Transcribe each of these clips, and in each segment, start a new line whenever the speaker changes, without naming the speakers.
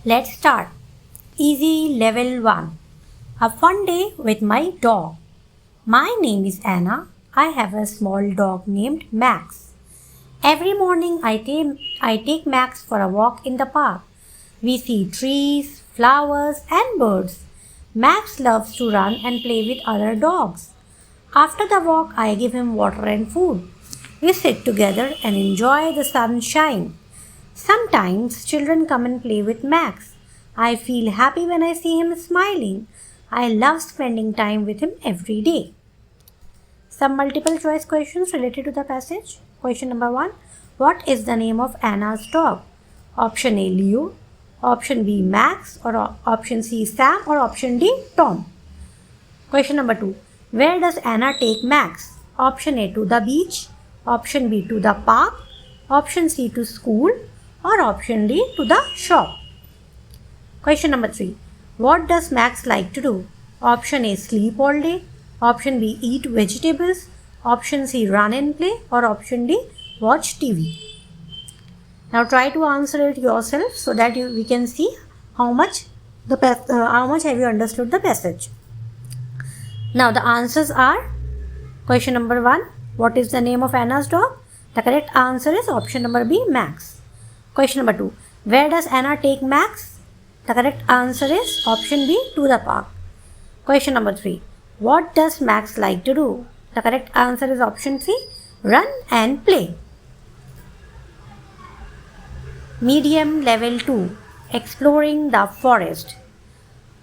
Let's start. Easy level 1. A fun day with my dog. My name is Anna. I have a small dog named Max. Every morning I take Max for a walk in the park. We see trees, flowers, and birds. Max loves to run and play with other dogs. After the walk, I give him water and food. We sit together and enjoy the sunshine. Sometimes children come and play with Max. I feel happy when I see him smiling. I love spending time with him every day. Some multiple choice questions related to the passage. Question number 1. What is the name of Anna's dog? Option A, Leo. Option B, Max. Or option C, Sam. Or option D, Tom. Question number 2. Where does Anna take Max? Option A, to the beach. Option B, to the park. Option C, to school. Or option D, to the shop. Question number 3. What does Max like to do? Option A, sleep all day. Option B, eat vegetables. Option C, run and play. Or option D, watch TV. Now try to answer it yourself so that we can see how much have you understood the passage. Now the answers are: question number 1. What is the name of Anna's dog? The correct answer is option number B, Max. Question number 2. Where does Anna take Max? The correct answer is option B, to the park. Question number 3. What does Max like to do? The correct answer is option C, run and play. Medium level 2. Exploring the forest.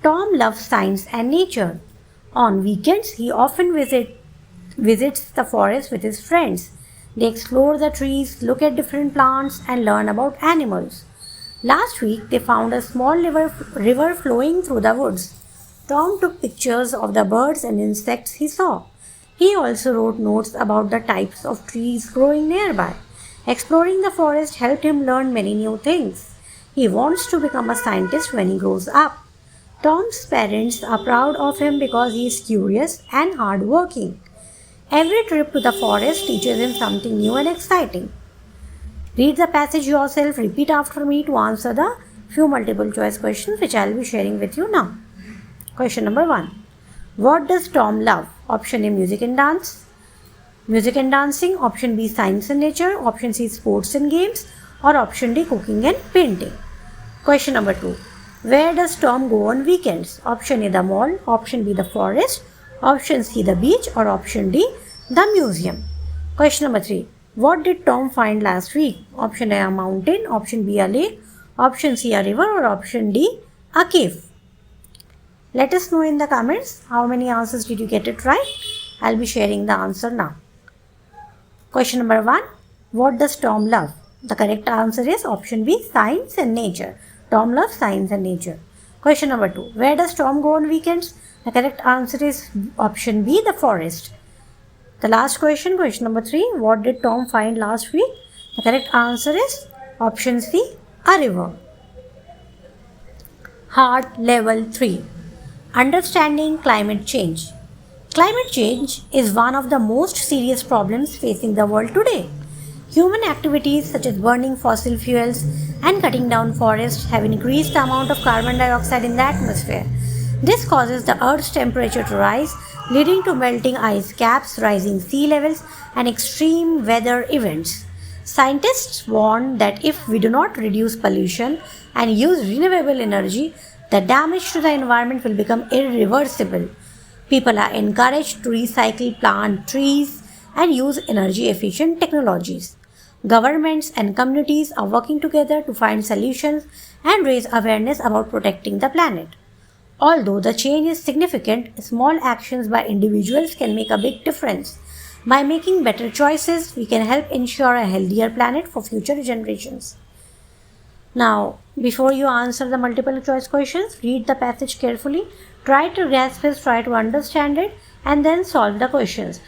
Tom loves science and nature. On weekends, he often visits the forest with his friends. They explore the trees, look at different plants, and learn about animals. Last week, they found a small river flowing through the woods. Tom took pictures of the birds and insects he saw. He also wrote notes about the types of trees growing nearby. Exploring the forest helped him learn many new things. He wants to become a scientist when he grows up. Tom's parents are proud of him because he is curious and hardworking. Every trip to the forest teaches him something new and exciting. Read the passage yourself, repeat after me to answer the few multiple choice questions which I will be sharing with you now. Question number 1. What does Tom love? Option A, music and dance. Music and dancing. Option B, science and nature. Option C, sports and games. Or option D, cooking and painting. Question number 2. Where does Tom go on weekends? Option A, the mall. Option B, the forest. Option C, the beach. Or option D, the museum. Question number 3. What did Tom find last week? Option A, a mountain. Option B, a lake. Option C, a river. Or option D, a cave. Let us know in the comments how many answers did you get it right. I'll be sharing the answer now. Question number 1. What does Tom love? The correct answer is option B, science and nature. Tom loves science and nature. Question number 2. Where does Tom go on weekends? The correct answer is option B, the forest. The last question, question number 3. What did Tom find last week? The correct answer is option C, a river. Heart level 3. Understanding climate change. Climate change is one of the most serious problems facing the world today. Human activities such as burning fossil fuels and cutting down forests have increased the amount of carbon dioxide in the atmosphere. This causes the Earth's temperature to rise, leading to melting ice caps, rising sea levels, and extreme weather events. Scientists warn that if we do not reduce pollution and use renewable energy, the damage to the environment will become irreversible. People are encouraged to recycle, plant trees, and use energy-efficient technologies. Governments and communities are working together to find solutions and raise awareness about protecting the planet. Although the change is significant, small actions by individuals can make a big difference. By making better choices, we can help ensure a healthier planet for future generations. Now, before you answer the multiple choice questions, read the passage carefully. Try to grasp it, try to understand it, and then solve the questions.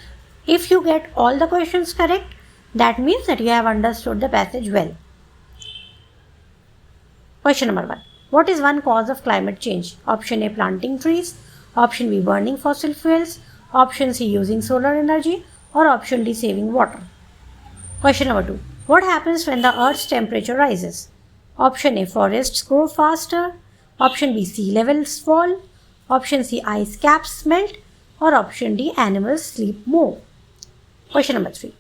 If you get all the questions correct, that means that you have understood the passage well. Question number 1. What is one cause of climate change? Option A, planting trees. Option B, burning fossil fuels. Option C, using solar energy. Or option D, saving water. Question number 2. What happens when the Earth's temperature rises? Option A, forests grow faster. Option B, sea levels fall. Option C, ice caps melt. Or option D, animals sleep more. Question number 3.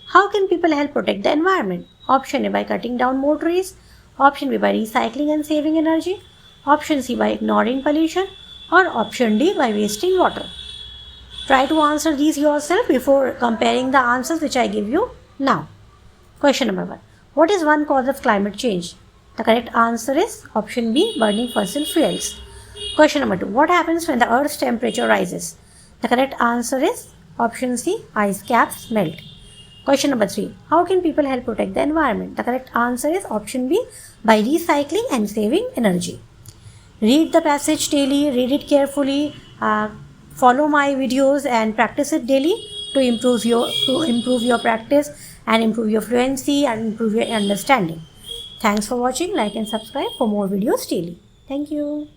How can people help protect the environment? Option A, by cutting down more trees. Option B, by recycling and saving energy. Option C, by ignoring pollution. Or option D, by wasting water. Try to answer these yourself before comparing the answers which I give you now. Question number 1. What is one cause of climate change? The correct answer is option B, burning fossil fuels. Question number 2. What happens when the Earth's temperature rises? The correct answer is option C, ice caps melt. Question number 3. How can people help protect the environment? The correct answer is option B, by recycling and saving energy. Read the passage daily, read it carefully, follow my videos and practice it daily to improve your practice and improve your fluency and improve your understanding. Thanks for watching. Like and subscribe for more videos daily. Thank you.